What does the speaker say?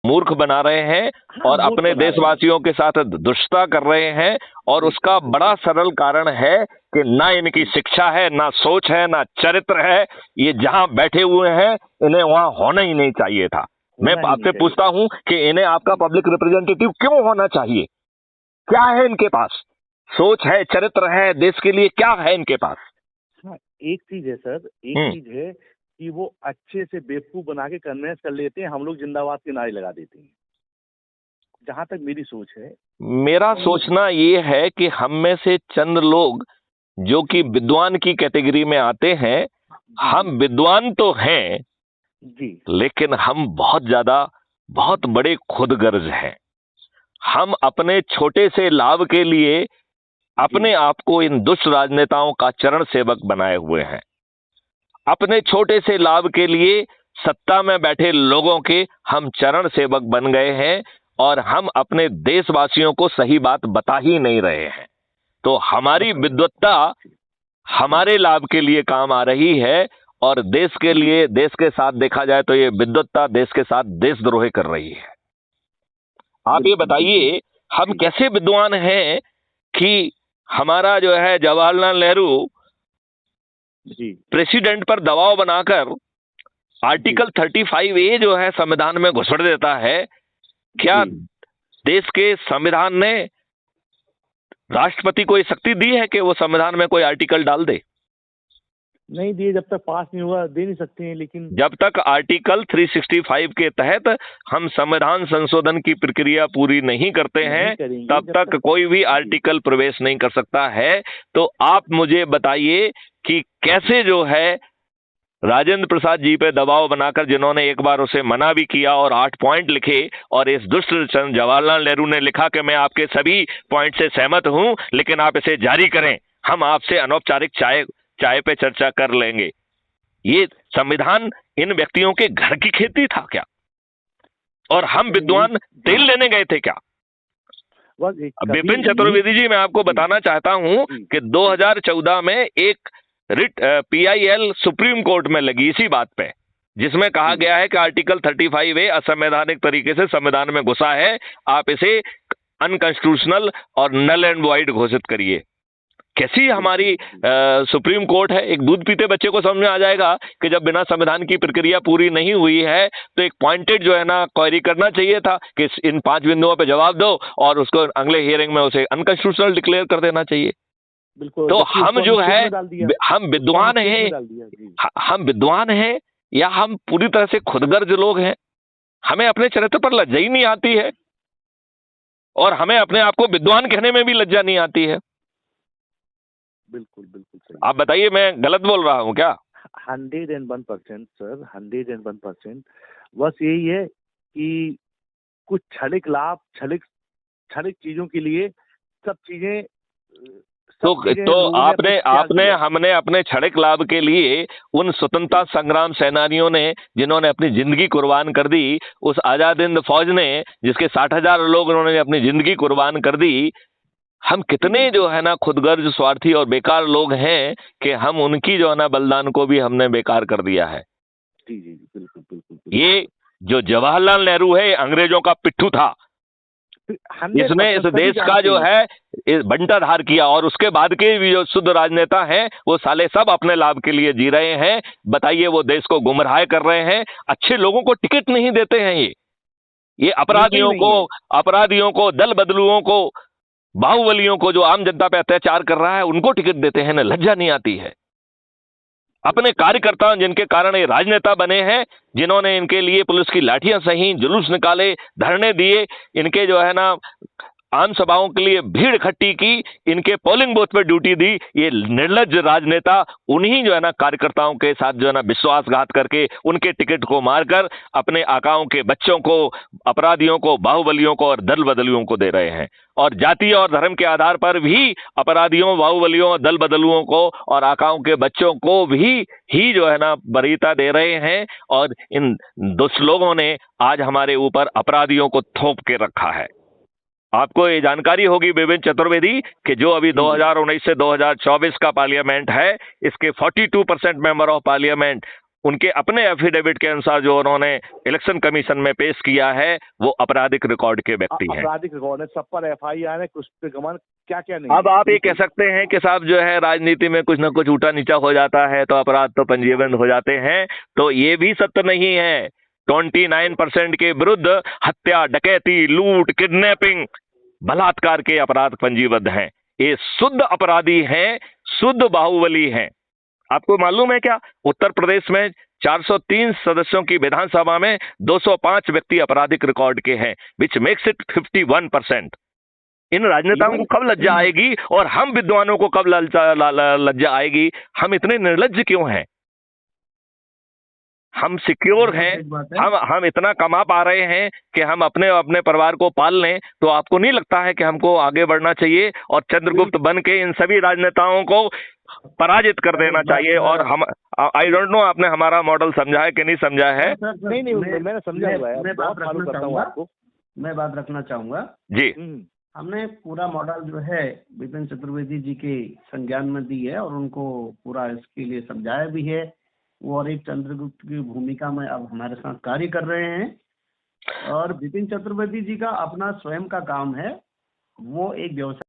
मूर्ख बना रहे हैं और मूर्ख अपने बना रहे हैं। देशवासियों के साथ दुष्टता कर रहे हैं। और उसका बड़ा सरल कारण है कि ना इनकी शिक्षा है, ना सोच है, ना चरित्र है। ये जहां बैठे हुए हैं इन्हें वहां होना ही नहीं चाहिए था। मैं होना ही आपसे नहीं पूछता हूं कि इन्हें आपका पब्लिक रिप्रेजेंटेटिव क्यों होना चाहिए? क्या है इनके पास? सोच है, चरित्र है, देश के लिए क्या है इनके पास? हाँ, एक चीज है सर, एक चीज है कि वो अच्छे से बेवकूफ बना के कन्वेंस कर लेते हैं, हम लोग जिंदाबाद के नारे लगा देते हैं। जहां तक मेरी सोच है, मेरा सोचना ये है कि हम में से चंद लोग जो कि विद्वान की कैटेगरी में आते हैं, हम विद्वान तो हैं जी, लेकिन हम बहुत बड़े खुदगर्ज हैं। हम अपने छोटे से लाभ के लिए अपने आप को इन दुष्ट राजनेताओं का चरण सेवक बनाए हुए हैं। अपने छोटे से लाभ के लिए सत्ता में बैठे लोगों के हम चरण सेवक बन गए हैं और हम अपने देशवासियों को सही बात बता ही नहीं रहे हैं। तो हमारी विद्वत्ता हमारे लाभ के लिए काम आ रही है और देश के लिए, देश के साथ देखा जाए तो ये विद्वत्ता देश के साथ देशद्रोही कर रही है। आप ये बताइए, हम कैसे विद्वान हैं कि हमारा जो है जवाहरलाल नेहरू प्रेसिडेंट पर दबाव बनाकर आर्टिकल 35A जो है संविधान में घुसड़ देता है। क्या देश के संविधान ने राष्ट्रपति को ये शक्ति दी है कि वो संविधान में कोई आर्टिकल डाल दे? नहीं दिए, जब तक पास नहीं हुआ दे नहीं सकते हैं। लेकिन जब तक आर्टिकल 365 के तहत हम संविधान संशोधन की प्रक्रिया पूरी नहीं करते हैं, तब तक कोई भी आर्टिकल प्रवेश नहीं कर सकता है। तो आप मुझे बताइए कि कैसे जो है राजेंद्र प्रसाद जी पे दबाव बनाकर, जिन्होंने एक बार उसे मना भी किया और 8 पॉइंट लिखे, और इस दुष्ट जवाहरलाल नेहरू ने लिखा कि मैं आपके सभी पॉइंट से सहमत हूं लेकिन आप इसे जारी करें, हम आपसे अनौपचारिक चाय पे चर्चा कर लेंगे। ये संविधान इन व्यक्तियों के घर की खेती था क्या? और हम विद्वान तेल लेने गए थे क्या? विपिन चतुर्वेदी जी, मैं आपको बताना चाहता हूं कि 2014 में एक रिट PIL सुप्रीम कोर्ट में लगी इसी बात पे, जिसमें कहा गया है कि आर्टिकल 35A असंवैधानिक तरीके से संविधान में घुसा है, आप इसे अनकॉन्स्टिट्यूशनल और नल एंड वॉइड घोषित करिए। कैसी हमारी सुप्रीम कोर्ट है? एक दूध पीते बच्चे को समझ में आ जाएगा कि जब बिना संविधान की प्रक्रिया पूरी नहीं हुई है तो एक पॉइंटेड जो है ना क्वेरी करना चाहिए था कि इन 5 बिंदुओं पे जवाब दो और उसको अगले हियरिंग में उसे अनकॉन्स्टिट्यूशनल डिक्लेयर कर देना चाहिए। तो हम जो है, हम विद्वान हैं, हम विद्वान हैं या हम पूरी तरह से खुदगर्ज लोग हैं? हमें अपने चरित्र पर लज्जा ही नहीं आती है और हमें अपने आप को विद्वान कहने में भी लज्जा नहीं आती है। बिल्कुल सही। आप बताइए, मैं गलत बोल रहा हूं क्या? 101% सर, 101%। बस यही है कि कुछ क्षणिक लाभ, क्षणिक चीजों के लिए सब चीजें हमने अपने क्षणिक लाभ के लिए उन स्वतंत्रता संग्राम सेनानियों ने जिन्होंने अपनी जिंदगी कुर्बान कर दी, उस आजाद हिंद फौज ने जिसके 60,000 लोग उन्होंने अपनी जिंदगी कुर्बान कर दी, हम कितने जो है ना खुदगर्ज, स्वार्थी और बेकार लोग हैं कि हम उनकी जो है ना बलिदान को भी हमने बेकार कर दिया है। जी बिल्कुल। ये जो जवाहरलाल नेहरू है अंग्रेजों का पिट्ठू था, इसने इस देश का जो है बंटाधार किया और उसके बाद के भी जो शुद्ध राजनेता हैं वो साले सब अपने लाभ के लिए जी रहे हैं। बताइए, वो देश को गुमराह कर रहे हैं, अच्छे लोगों को टिकट नहीं देते हैं। ये अपराधियों को, दल बदलुओं को, बाहुबलियों को, जो आम जनता पे अत्याचार कर रहा है उनको टिकट देते हैं ना। लज्जा नहीं आती है? अपने कार्यकर्ता जिनके कारण ये राजनेता बने हैं, जिन्होंने इनके लिए पुलिस की लाठियां सही, जुलूस निकाले, धरने दिए, इनके जो है ना आम सभाओं के लिए भीड़ इकट्ठी की, इनके पोलिंग बूथ पे ड्यूटी दी, ये निर्लज्ज राजनेता उन्हीं जो है ना कार्यकर्ताओं के साथ जो है ना विश्वासघात करके उनके टिकट को मारकर अपने आकाओं के बच्चों को, अपराधियों को, बाहुबलियों को और दल बदलुओं को दे रहे हैं। और जाति और धर्म के आधार पर भी अपराधियों, बाहुबलियों, दल बदलुओं को और आकाओं के बच्चों को भी ही जो है ना वरीयता दे रहे हैं। और इन दुष्ट लोगों ने आज हमारे ऊपर अपराधियों को थोप के रखा है। आपको ये जानकारी होगी विपिन चतुर्वेदी कि जो अभी 2019 से 2024 का पार्लियामेंट है, इसके 42% मेंबर ऑफ पार्लियामेंट उनके अपने एफिडेविट के अनुसार जो उन्होंने इलेक्शन कमीशन में पेश किया है वो आपराधिक रिकॉर्ड के व्यक्ति हैं। आपराधिक रिकॉर्ड है, सब पर FIR है, कुछ पे गमन क्या क्या नहीं। अब आप ये कह सकते हैं कि साहब जो है राजनीति में कुछ ना कुछ ऊंचा नीचा हो जाता है तो अपराध तो पंजीबद्ध हो जाते हैं, तो ये भी सत्य नहीं है। 29% के विरुद्ध हत्या, डकैती, लूट, किडनैपिंग, बलात्कार के अपराध पंजीबद्ध हैं। ये शुद्ध अपराधी हैं, शुद्ध बाहुबली हैं। आपको मालूम है क्या, उत्तर प्रदेश में 403 सदस्यों की विधानसभा में 205 व्यक्ति आपराधिक रिकॉर्ड के हैं, विच मेक्स इट 51%। इन राजनेताओं को कब लज्जा आएगी और हम विद्वानों को कब लज्जा आएगी? हम इतने निर्लज्ज क्यों हैं? हम सिक्योर हैं, हम इतना कमा पा रहे हैं कि हम अपने परिवार को पाल लें, तो आपको नहीं लगता है कि हमको आगे बढ़ना चाहिए और चंद्रगुप्त बन के इन सभी राजनेताओं को पराजित कर देना चाहिए? और हम आई डोंट नो आपने हमारा मॉडल समझा है कि नहीं समझा है। नहीं मैंने समझा हुआ है। मैं बात रखना चाहूंगा जी। हमने पूरा मॉडल जो है विपिन चतुर्वेदी जी के संज्ञान में दी है और उनको पूरा इसके लिए समझाया भी है। वो और एक चंद्रगुप्त की भूमिका में अब हमारे साथ कार्य कर रहे हैं और विपिन चतुर्वेदी जी का अपना स्वयं का काम है, वो एक व्यवसाय